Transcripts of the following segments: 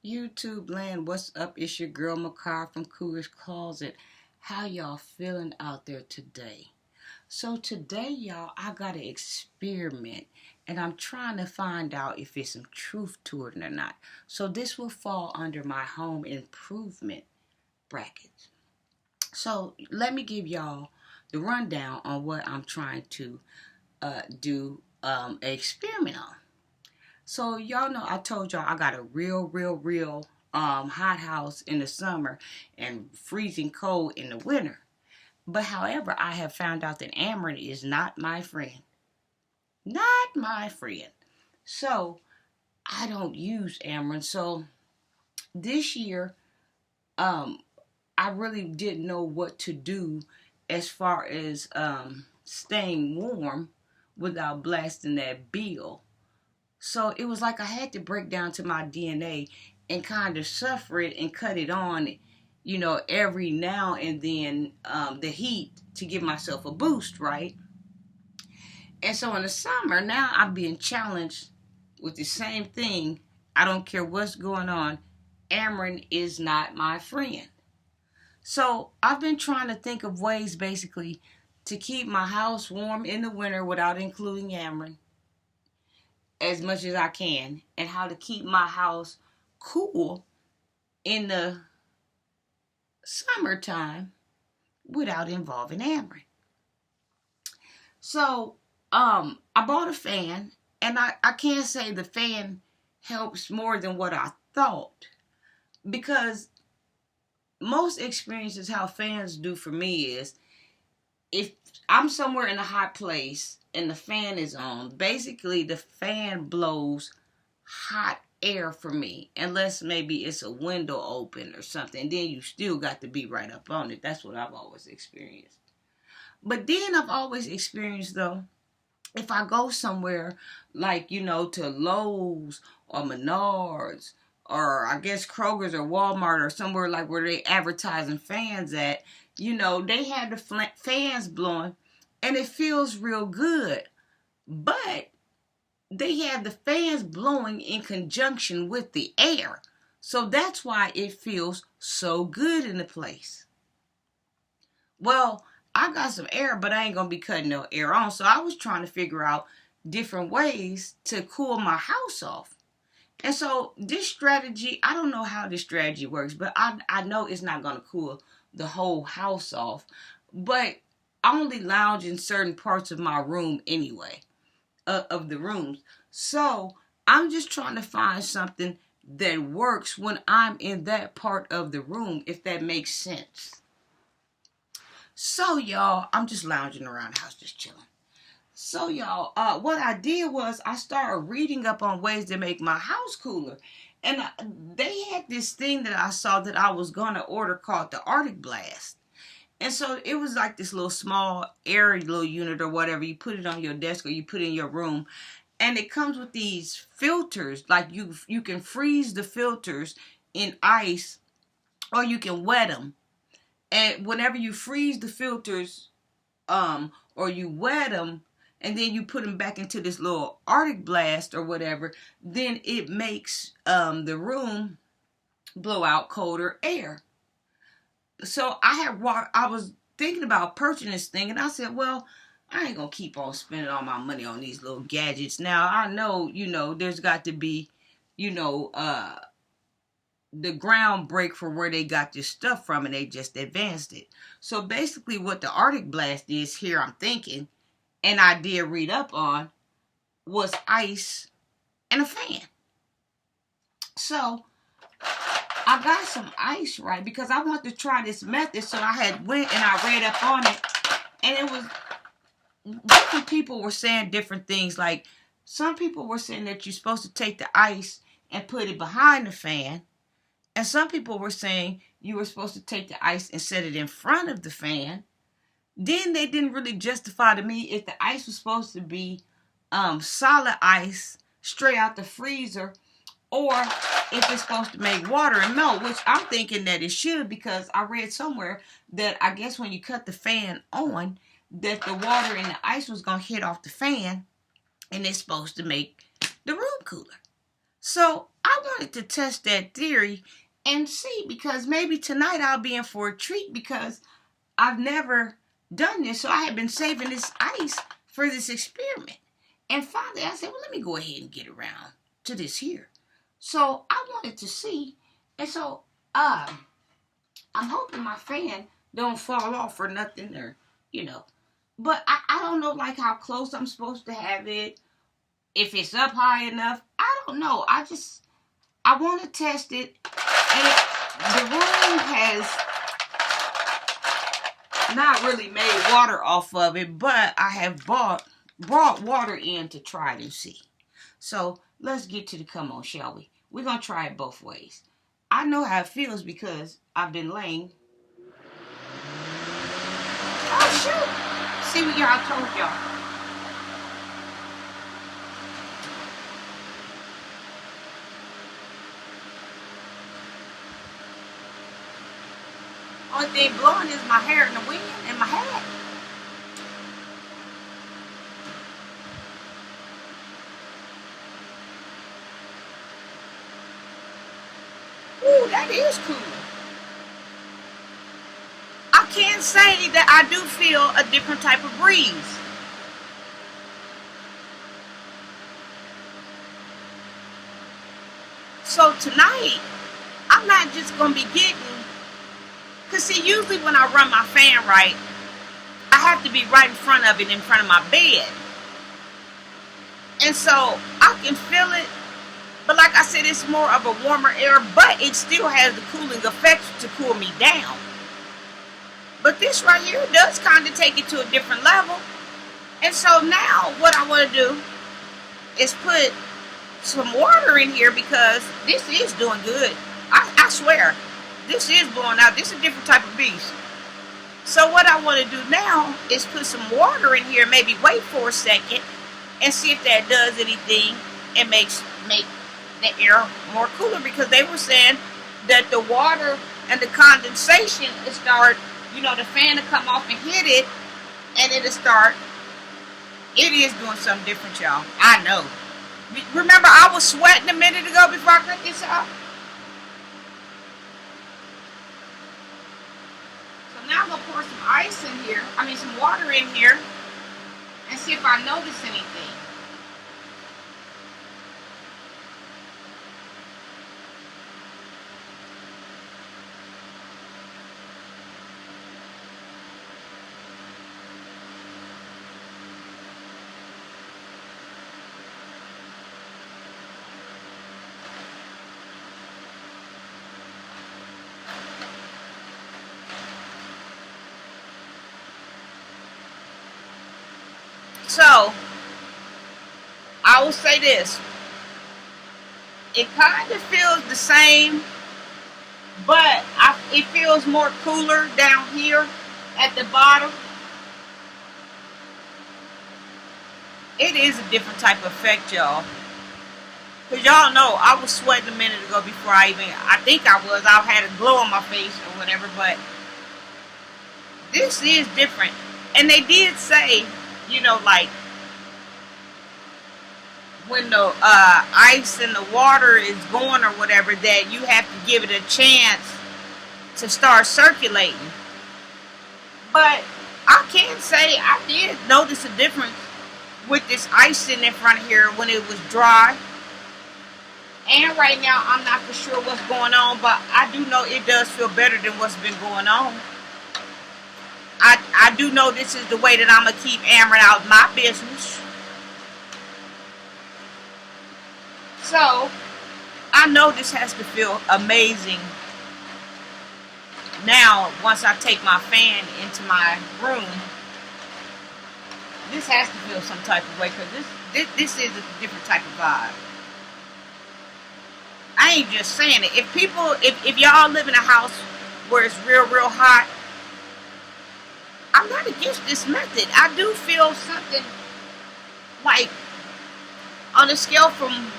YouTube land, what's up? It's your girl Makar from Cougar's Closet. How y'all feeling out there today? So today, y'all, I got to experiment and I'm trying to find out if there's some truth to it or not. So this will fall under my home improvement brackets. So let me give y'all the rundown on what I'm trying to do an experiment on. So y'all know I told y'all I got a real hot house in the summer and freezing cold in the winter. But however, I have found out that Ameren is not my friend. Not my friend. So I don't use Ameren. So this year, um, I really didn't know what to do as far as staying warm without blasting that bill. So it was like I had to break down to my DNA and kind of suffer it and cut it on, every now and then, the heat to give myself a boost, right? And so in the summer, now I'm being challenged with the same thing. I don't care what's going on. Ameren is not my friend. So I've been trying to think of ways basically to keep my house warm in the winter without including Ameren as much as I can, and how to keep my house cool in the summertime without involving Ameren. So, I bought a fan, and I can't say the fan helps more than what I thought, because most experiences how fans do for me is if I'm somewhere in a hot place and the fan is on, basically the fan blows hot air for me, unless maybe it's a window open or something. Then you still got to be right up on it. That's what I've always experienced. But then I've always experienced, though, if I go somewhere like, to Lowe's or Menards or I guess Kroger's or Walmart or somewhere like where they advertising fans at, they have the fans blowing and it feels real good. But they have the fans blowing in conjunction with the air. So that's why it feels so good in the place. Well, I got some air, but I ain't going to be cutting no air on. So I was trying to figure out different ways to cool my house off. And so this strategy, I don't know how this strategy works, but I know it's not going to cool the whole house off. But I only lounge in certain parts of my room anyway, of the rooms. So I'm just trying to find something that works when I'm in that part of the room, if that makes sense. So y'all, I'm just lounging around the house, just chilling. So y'all, what I did was I started reading up on ways to make my house cooler. And they had this thing that I saw that I was going to order called the Arctic Blast. And so it was like this little small air little unit or whatever. You put it on your desk or you put it in your room. And it comes with these filters. Like you can freeze the filters in ice or you can wet them. And whenever you freeze the filters or you wet them, and then you put them back into this little Arctic Blast or whatever, then it makes the room blow out colder air. So I was thinking about purchasing this thing, and I said, well, I ain't gonna keep on spending all my money on these little gadgets. Now I know, there's got to be, the ground break for where they got this stuff from, and they just advanced it. So basically, what the Arctic Blast is here, I'm thinking, and I did read up on, was ice and a fan. So I got some ice, right, because I wanted to try this method. So I had went and I read up on it, and it was different people were saying different things. Like some people were saying that you're supposed to take the ice and put it behind the fan, and some people were saying you were supposed to take the ice and set it in front of the fan. Then they didn't really justify to me if the ice was supposed to be solid ice straight out the freezer, or if it's supposed to make water and melt, which I'm thinking that it should, because I read somewhere that I guess when you cut the fan on, that the water and the ice was going to hit off the fan, and it's supposed to make the room cooler. So I wanted to test that theory and see, because maybe tonight I'll be in for a treat, because I've never done this. So I had been saving this ice for this experiment. And finally I said, well, let me go ahead and get around to this here. So I wanted to see. And so I'm hoping my fan don't fall off or nothing, or, you know. But I don't know, like, how close I'm supposed to have it, if it's up high enough. I don't know. I want to test it. And the room has not really made water off of it, but I have brought water in to try it and see. So let's get to the come on, shall we? We're going to try it both ways. I know how it feels because I've been laying. Oh, shoot. See what y'all told y'all. Only thing blowing is my hair in the wind and my hat. Ooh, that is cool. I can say that I do feel a different type of breeze. So tonight, I'm not just going to be getting, because see, usually when I run my fan right, I have to be right in front of it, in front of my bed. And so I can feel it, but like I said, it's more of a warmer air, but it still has the cooling effect to cool me down. But this right here does kind of take it to a different level. And so now what I want to do is put some water in here, because this is doing good. I swear, this is blowing out. This is a different type of beast. So what I want to do now is put some water in here, maybe wait for a second, and see if that does anything and make the air more cooler, because they were saying that the water and the condensation will start, the fan to come off and hit it, and it'll start. It is doing something different, y'all. I know. Remember, I was sweating a minute ago before I cut this off. So now I'm gonna pour some ice in here. Some water in here, and see if I notice anything. So, I will say this. It kind of feels the same, but it feels more cooler down here at the bottom. It is a different type of effect, y'all. Because y'all know, I was sweating a minute ago before I think I had a glow on my face or whatever, but this is different. And they did say, like, when the ice and the water is going or whatever, that you have to give it a chance to start circulating. But I can say I did notice a difference with this ice sitting in front of here when it was dry. And right now, I'm not for sure what's going on, but I do know it does feel better than what's been going on. I do know this is the way that I'm going to keep hammering out my business. So, I know this has to feel amazing. Now, once I take my fan into my room, this has to feel some type of way, because this is a different type of vibe. I ain't just saying it. If y'all live in a house where it's real, real hot, I'm not against this method. I do feel something like, on a scale from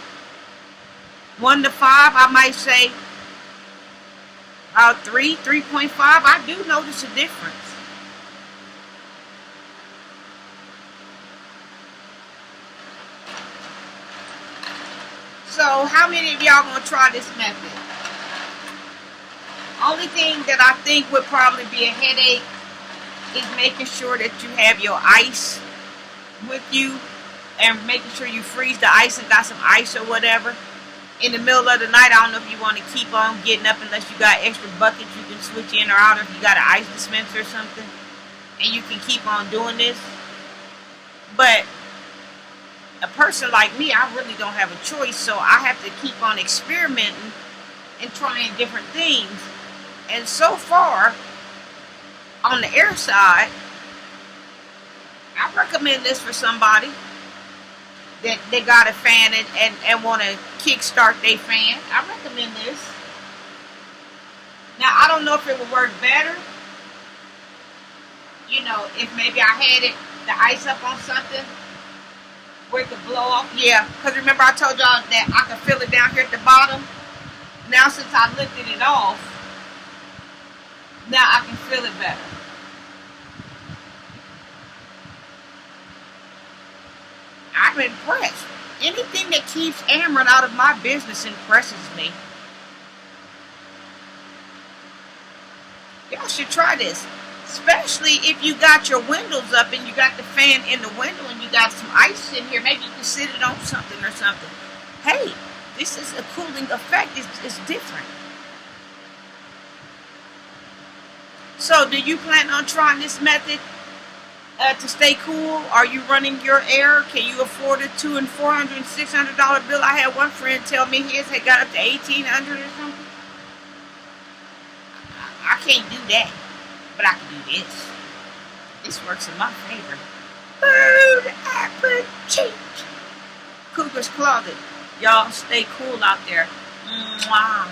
1 to 5, I might say about 3.5. I do notice a difference. So So how many of y'all gonna try this method? Only thing that I think would probably be a headache is making sure that you have your ice with you and making sure you freeze the ice and got some ice or whatever. In the middle of the night, I don't know if you want to keep on getting up unless you got extra buckets you can switch in or out, or if you got an ice dispenser or something, and you can keep on doing this. But a person like me, I really don't have a choice, so I have to keep on experimenting and trying different things. And so far, on the air side, I recommend this for somebody that they got a fan and want to kickstart their fan. I recommend this. Now, I don't know if it would work better, you know, if maybe I had the ice up on something where it could blow off. Yeah, because remember I told y'all that I could feel it down here at the bottom. Now, since I lifted it off, now I can feel it better. I'm impressed. Anything that keeps Ameren out of my business impresses me. Y'all should try this. Especially if you got your windows up and you got the fan in the window and you got some ice in here. Maybe you can sit it on something or something. Hey, this is a cooling effect. It's different. So, do you plan on trying this method to stay cool? Are you running your air? Can you afford a $200 and $400 and $600 bill? I had one friend tell me his had got up to $1,800 or something. I can't do that, but I can do this. This works in my favor. Bird appetit. Cougar's Closet. Y'all stay cool out there. Mwah.